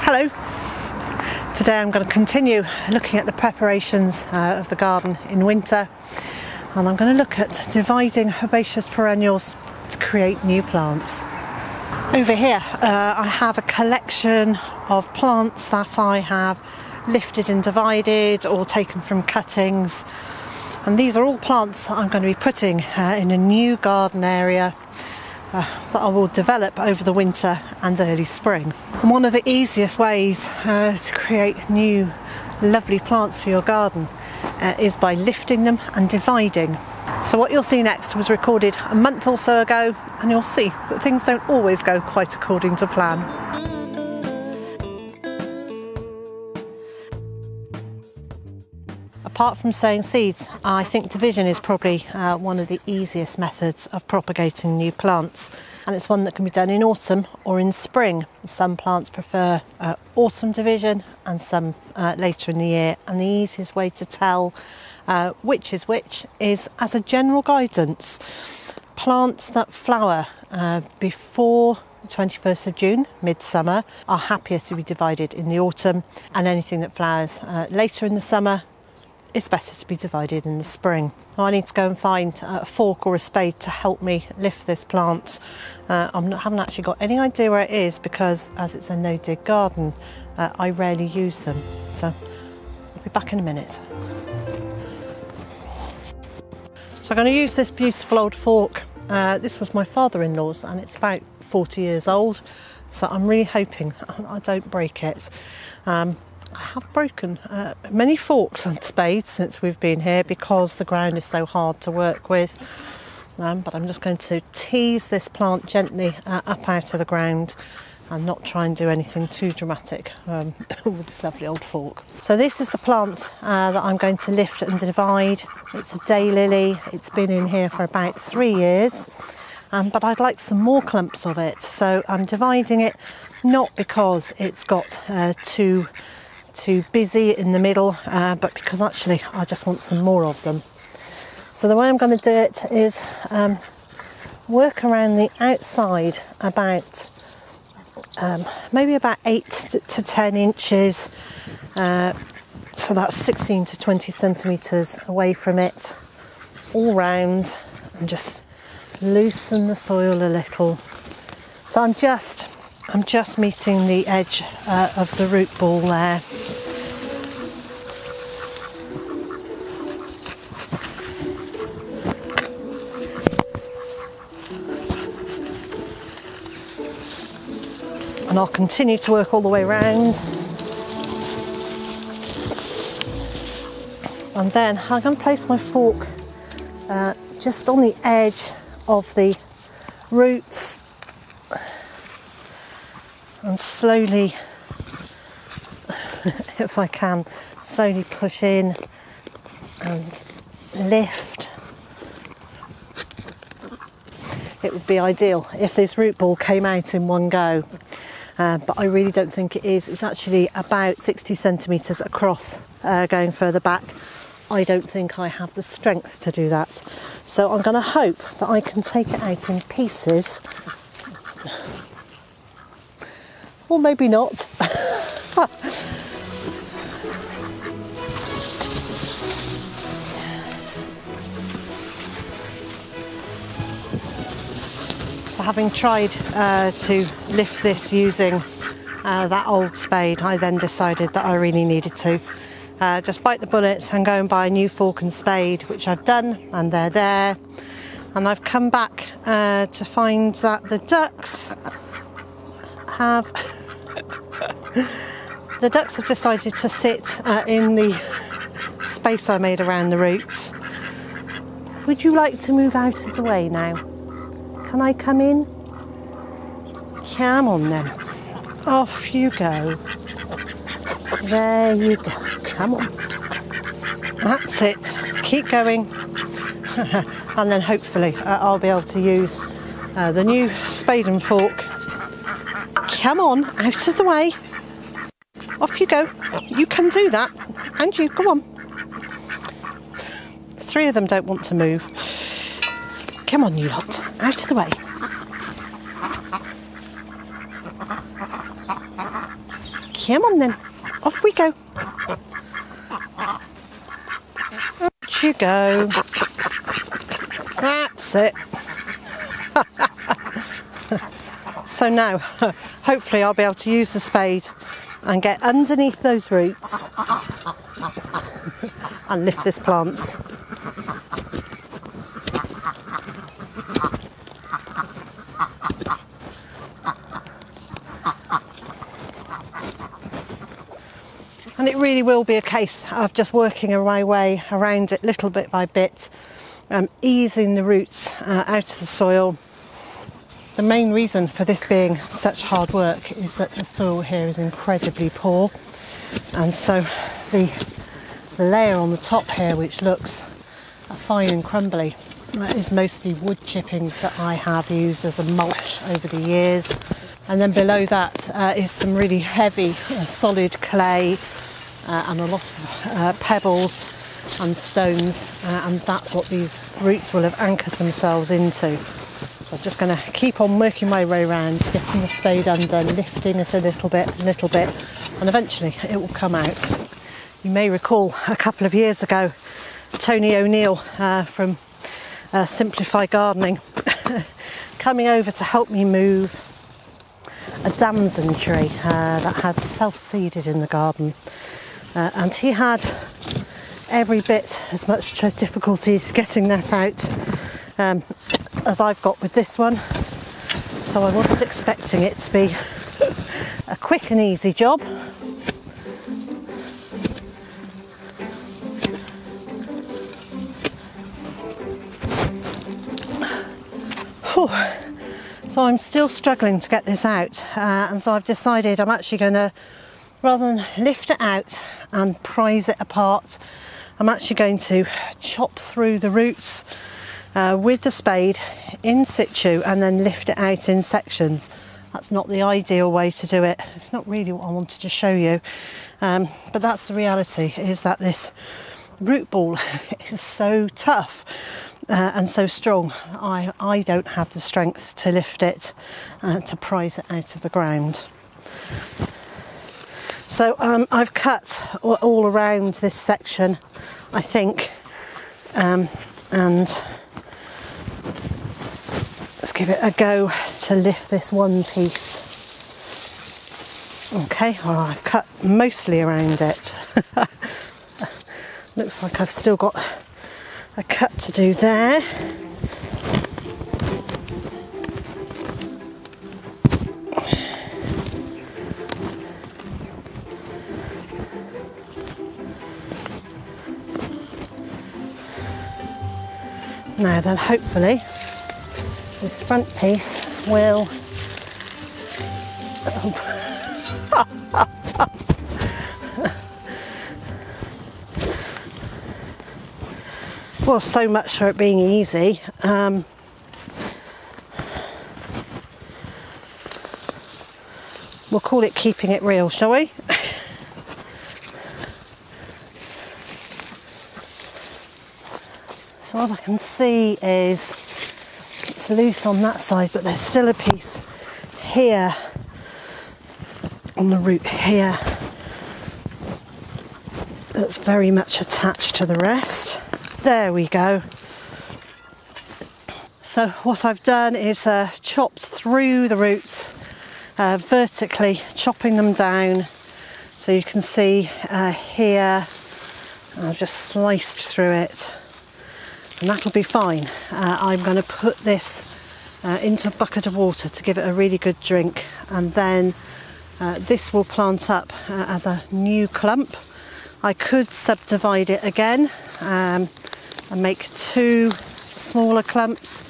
Hello. Today I'm going to continue looking at the preparations of the garden in winter, and I'm going to look at dividing herbaceous perennials to create new plants. Over here I have a collection of plants that I have lifted and divided or taken from cuttings, and these are all plants that I'm going to be putting in a new garden area that I will develop over the winter and early spring. And one of the easiest ways to create new lovely plants for your garden is by lifting them and dividing. So what you'll see next was recorded a month or so ago, and you'll see that things don't always go quite according to plan. Apart from sowing seeds, I think division is probably one of the easiest methods of propagating new plants, and it's one that can be done in autumn or in spring. Some plants prefer autumn division and some later in the year, and the easiest way to tell which is which is as a general guidance. Plants that flower before the 21st of June, midsummer, are happier to be divided in the autumn, and anything that flowers later in the summer, it's better to be divided in the spring. Now I need to go and find a fork or a spade to help me lift this plant. I haven't actually got any idea where it is, because as it's a no-dig garden, I rarely use them. So I'll be back in a minute. So I'm going to use this beautiful old fork. This was my father-in-law's and it's about 40 years old, so I'm really hoping I don't break it. I have broken many forks and spades since we've been here because the ground is so hard to work with, but I'm just going to tease this plant gently up out of the ground and not try and do anything too dramatic with this lovely old fork. So this is the plant that I'm going to lift and divide. It's a daylily. It's been in here for about 3 years, but I'd like some more clumps of it, so I'm dividing it not because it's got too busy in the middle, but because actually I just want some more of them. So the way I'm going to do it is work around the outside about maybe about 8 to 10 inches, so that's 16 to 20 centimetres away from it, all round, and just loosen the soil a little. So I'm just meeting the edge of the root ball there. And I'll continue to work all the way around. And then I'm going to place my fork just on the edge of the roots and slowly, if I can, slowly push in and lift. It would be ideal if this root ball came out in one go, but I really don't think it is. It's actually about 60 centimetres across, going further back. I don't think I have the strength to do that. So I'm going to hope that I can take it out in pieces. Or maybe not. So having tried to lift this using that old spade, I then decided that I really needed to just bite the bullet and go and buy a new fork and spade, which I've done, and they're there. And I've come back to find that the ducks have decided to sit in the space I made around the roots. Would you like to move out of the way now? Can I come in? Come on then. Off you go. There you go. Come on. That's it. Keep going. And then hopefully I'll be able to use the new spade and fork. Come on, out of the way. Off you go. You can do that. And you, go on. 3 of them don't want to move. Come on, you lot. Out of the way. Come on then, off we go. Out you go. That's it. So now, hopefully I'll be able to use the spade and get underneath those roots and lift this plant. And it really will be a case of just working my way around it little bit by bit, easing the roots out of the soil. The main reason for this being such hard work is that the soil here is incredibly poor, and so the layer on the top here, which looks fine and crumbly, is mostly wood chippings that I have used as a mulch over the years. And then below that is some really heavy solid clay and a lot of pebbles and stones, and that's what these roots will have anchored themselves into. So I'm just going to keep on working my way around, getting the spade under, lifting it a little bit, and eventually it will come out. You may recall a couple of years ago, Tony O'Neill from Simplify Gardening coming over to help me move a damson tree that had self-seeded in the garden. And he had every bit as much difficulty getting that out as I've got with this one, so I wasn't expecting it to be a quick and easy job. Whew. So I'm still struggling to get this out, and so I've decided I'm actually going to, rather than lift it out and prise it apart, I'm actually going to chop through the roots with the spade in situ and then lift it out in sections. That's not the ideal way to do it. It's not really what I wanted to show you, but that's the reality, is that this root ball is so tough and so strong. I don't have the strength to lift it to prise it out of the ground. So I've cut all around this section, I think, and let's give it a go to lift this one piece. Okay, well, I've cut mostly around it. Looks like I've still got a cut to do there. Now then, hopefully this front piece will well, so much for it being easy. We'll call it keeping it real, shall we? So what I can see is it's loose on that side, but there's still a piece here on the root here that's very much attached to the rest. There we go. So what I've done is chopped through the roots vertically, chopping them down. So you can see here, I've just sliced through it. And that'll be fine. I'm going to put this into a bucket of water to give it a really good drink, and then this will plant up as a new clump. I could subdivide it again and make two smaller clumps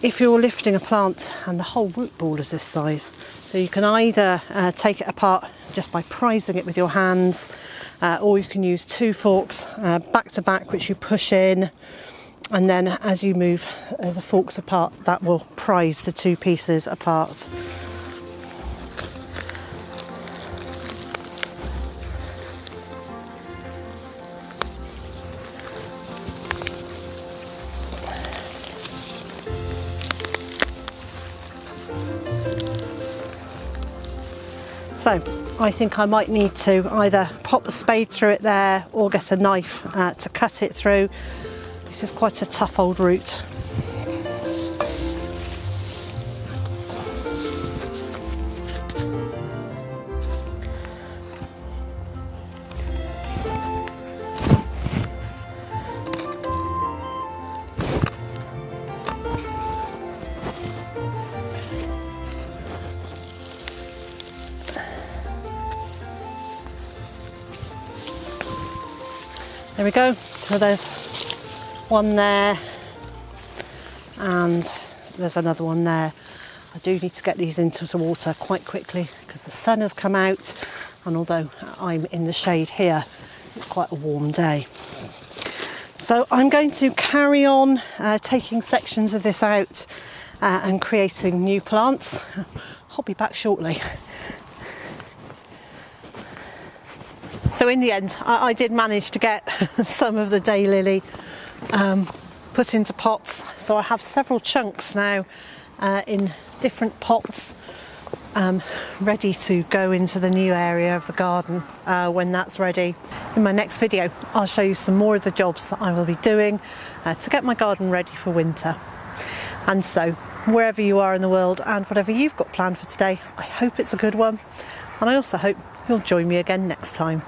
if you're lifting a plant and the whole root ball is this size. So you can either take it apart just by prising it with your hands, or you can use two forks back to back, which you push in. And then as you move the forks apart, that will prise the two pieces apart. So I think I might need to either pop the spade through it there or get a knife to cut it through. This is quite a tough old root. There we go, so there's one there and there's another one there. I do need to get these into the water quite quickly because the sun has come out, and although I'm in the shade here, it's quite a warm day. So I'm going to carry on taking sections of this out and creating new plants. I'll be back shortly. So in the end, I did manage to get some of the daylily put into pots. So I have several chunks now in different pots ready to go into the new area of the garden when that's ready. In my next video, I'll show you some more of the jobs that I will be doing to get my garden ready for winter. And so, wherever you are in the world and whatever you've got planned for today, I hope it's a good one. And I also hope you'll join me again next time.